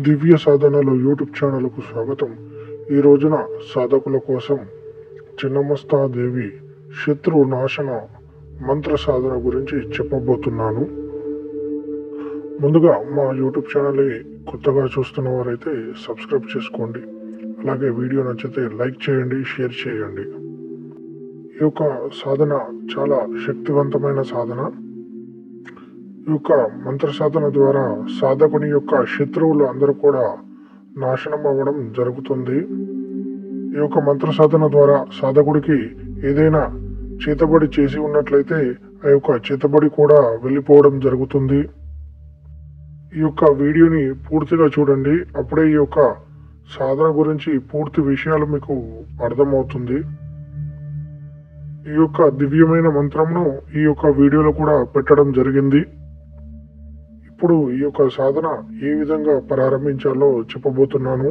దివ్య సాధనలు యూట్యూబ్ ఛానల్కు స్వాగతం. ఈ రోజున సాధకుల కోసం చిన్నమస్తాదేవి శత్రు నాశన మంత్ర సాధన గురించి చెప్పబోతున్నాను. ముందుగా మా యూట్యూబ్ ఛానల్ కొత్తగా చూస్తున్న వారైతే సబ్స్క్రైబ్ చేసుకోండి. అలాగే వీడియో నచ్చితే లైక్ చేయండి, షేర్ చేయండి. ఈ యొక్క సాధన చాలా శక్తివంతమైన సాధన. ఈ యొక్క మంత్ర సాధన ద్వారా సాధకుని యొక్క శత్రువులు అందరూ కూడా నాశనం అవ్వడం జరుగుతుంది. ఈ యొక్క మంత్ర సాధన ద్వారా సాధకుడికి ఏదైనా చేతబడి చేసి ఉన్నట్లయితే ఆ యొక్క చేతబడి కూడా వెళ్ళిపోవడం జరుగుతుంది. ఈ యొక్క వీడియోని పూర్తిగా చూడండి, అప్పుడే ఈ యొక్క సాధన గురించి పూర్తి విషయాలు మీకు అర్థమవుతుంది. ఈ యొక్క దివ్యమైన మంత్రంను ఈ యొక్క వీడియోలో కూడా పెట్టడం జరిగింది. ఇప్పుడు ఈ యొక్క సాధన ఏ విధంగా ప్రారంభించాలో చెప్పబోతున్నాను.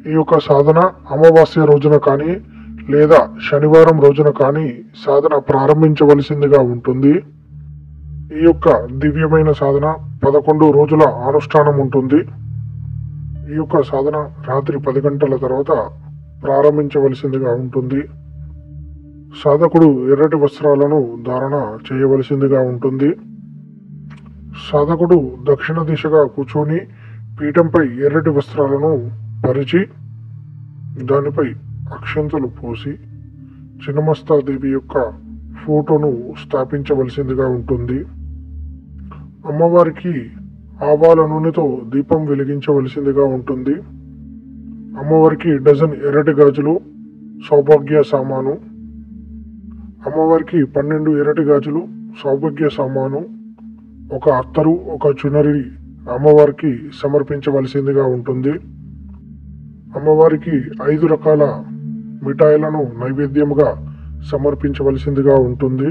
ఈ యొక్క సాధన అమావాస్య రోజున కానీ లేదా శనివారం రోజున కానీ సాధన ప్రారంభించవలసిందిగా ఉంటుంది. ఈ యొక్క దివ్యమైన సాధన 11 రోజుల అనుష్ఠానం ఉంటుంది. ఈ యొక్క సాధన రాత్రి 10 గంటల తర్వాత ప్రారంభించవలసిందిగా ఉంటుంది. సాధకుడు ఎర్రటి వస్త్రాలను ధారణ చేయవలసిందిగా ఉంటుంది. సాధకుడు దక్షిణ దిశగా కూర్చొని పీఠంపై ఎర్రటి వస్త్రాలను పరిచి దానిపై అక్షంతలు పోసి చిన్నమస్తాదేవి యొక్క ఫోటోను స్థాపించవలసిందిగా ఉంటుంది. అమ్మవారికి ఆవాల నూనెతో దీపం వెలిగించవలసిందిగా ఉంటుంది. అమ్మవారికి డజన్ ఎర్రటి గాజులు సౌభాగ్య సామాను, అమ్మవారికి 12 ఎర్రటి గాజులు సౌభాగ్య సామాను, ఒక అత్తరు, ఒక చునరి అమ్మవారికి సమర్పించవలసిందిగా ఉంటుంది. అమ్మవారికి 5 రకాల మిఠాయిలను నైవేద్యముగా సమర్పించవలసిందిగా ఉంటుంది.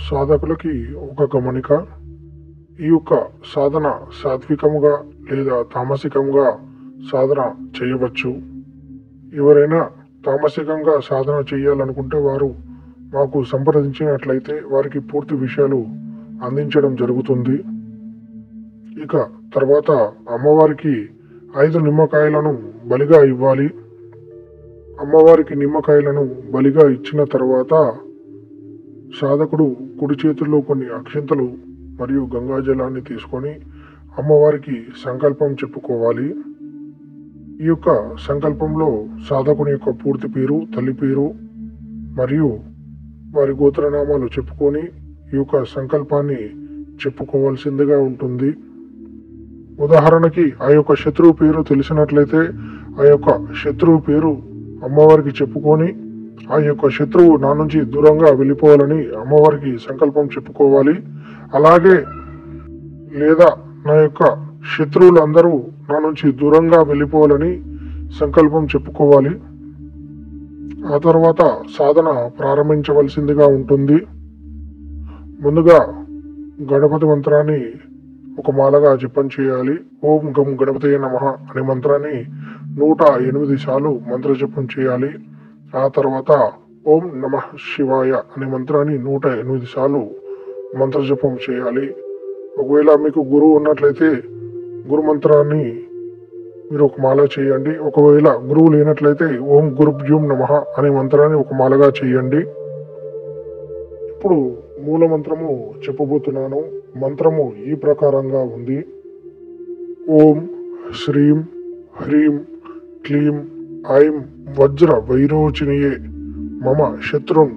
సాధకులకి ఒక గమనిక, ఈ యొక్క సాధన సాత్వికముగా లేదా తామసికంగా సాధన చేయవచ్చు. ఎవరైనా తామసికంగా సాధన చేయాలనుకుంటే వారు మాకు సంప్రదించినట్లయితే వారికి పూర్తి విషయాలు అందించడం జరుగుతుంది. ఇక తర్వాత అమ్మవారికి 5 నిమ్మకాయలను బలిగా ఇవ్వాలి. అమ్మవారికి నిమ్మకాయలను బలిగా ఇచ్చిన తర్వాత సాధకుడు కుడి చేతుల్లో కొన్ని అక్షింతలు మరియు గంగాజలాన్ని తీసుకొని అమ్మవారికి సంకల్పం చెప్పుకోవాలి. ఈ యొక్క సంకల్పంలో సాధకుని యొక్క పూర్తి పేరు, తల్లి పేరు మరియు వారి గోత్రనామాలు చెప్పుకొని ఈ యొక్క సంకల్పాన్ని చెప్పుకోవాల్సిందిగా ఉంటుంది. ఉదాహరణకి ఆ యొక్క శత్రువు పేరు తెలిసినట్లయితే ఆ యొక్క శత్రువు పేరు అమ్మవారికి చెప్పుకొని ఆ యొక్క శత్రువు నా నుంచి దూరంగా వెళ్ళిపోవాలని అమ్మవారికి సంకల్పం చెప్పుకోవాలి. అలాగే లేదా నా యొక్క శత్రువులందరూ నా నుంచి దూరంగా వెళ్ళిపోవాలని సంకల్పం చెప్పుకోవాలి. ఆ తర్వాత సాధన ప్రారంభించవలసిందిగా ఉంటుంది. ముందుగా గణపతి మంత్రాన్ని ఒక మాలగా జపం చేయాలి. ఓం గం గణపతయే నమః అనే మంత్రాన్ని 108 సార్లు మంత్ర జపం చేయాలి. ఆ తర్వాత ఓం నమః శివాయ అనే మంత్రాన్ని 108 సార్లు మంత్ర జపం చేయాలి. ఒకవేళ మీకు గురువు ఉన్నట్లయితే గురు మంత్రాన్ని మీరు ఒక మాల చేయండి. ఒకవేళ గురువు లేనట్లయితే ఓం గురుభ్యోం నమః అనే మంత్రాన్ని ఒక మాలగా చేయండి. ఇప్పుడు మూల మంత్రము చెప్పబోతున్నాను. మంత్రము ఈ ప్రకారంగా ఉంది. ఓం శ్రీం హ్రీం క్లీం ఐం వజ్ర వైరోచినియే మమ శత్రున్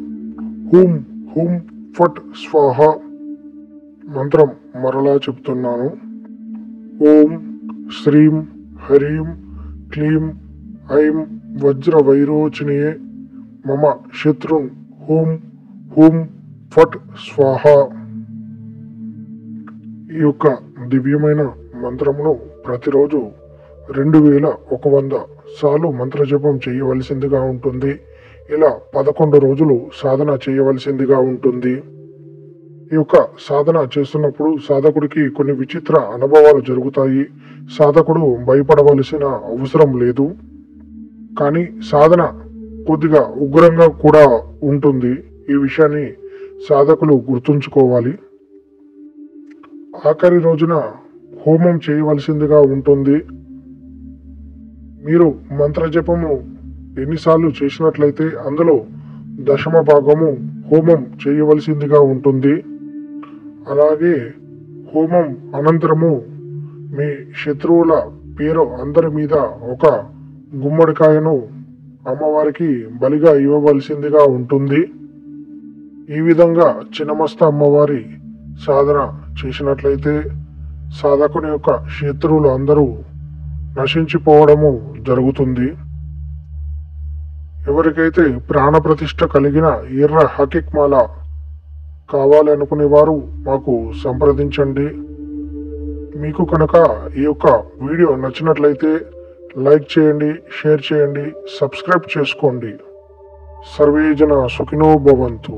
హూం హూం ఫట్ స్వాహ. మంత్రం మరలా చెప్తున్నాను. ఓం శ్రీం హ్రీం క్లీం ఐం వజ్ర వైరోచినియే మమ శత్రున్ హూం హూం ఫట్ స్వాహ. ఈ యొక్క దివ్యమైన మంత్రమును ప్రతిరోజు 2100 సార్లు మంత్రజపం చేయవలసిందిగా ఉంటుంది. ఇలా 11 రోజులు సాధన చేయవలసిందిగా ఉంటుంది. ఈ యొక్క సాధన చేస్తున్నప్పుడు సాధకుడికి కొన్ని విచిత్ర అనుభవాలు జరుగుతాయి. సాధకుడు భయపడవలసిన అవసరం లేదు. కానీ సాధన కొద్దిగా ఉగ్రంగా కూడా ఉంటుంది. ఈ విషయాన్ని సాధకులు గుర్తుంచుకోవాలి. ఆఖరి రోజున హోమం చేయవలసిందిగా ఉంటుంది. మీరు మంత్రజపము ఎన్నిసార్లు చేసినట్లయితే అందులో దశమ భాగము హోమం చేయవలసిందిగా ఉంటుంది. అలాగే హోమం అనంతరము మీ శత్రువుల పేరు అందరి మీద ఒక గుమ్మడికాయను అమ్మవారికి బలిగా ఇవ్వవలసిందిగా ఉంటుంది. ఈ విధంగా చిన్నమస్త అమ్మవారి సాధన చేసినట్లయితే సాధకుని యొక్క శత్రువులు అందరూ నశించిపోవడము జరుగుతుంది. ఎవరికైతే ప్రాణప్రతిష్ఠ కలిగిన ఎర్ర హకిక్ మాల కావాలి అనుకునే వారు మాకు సంప్రదించండి. మీకు కనుక ఈ యొక్క వీడియో నచ్చినట్లయితే లైక్ చేయండి, షేర్ చేయండి, సబ్స్క్రైబ్ చేసుకోండి. సర్వే జన సుఖినో భవంతు.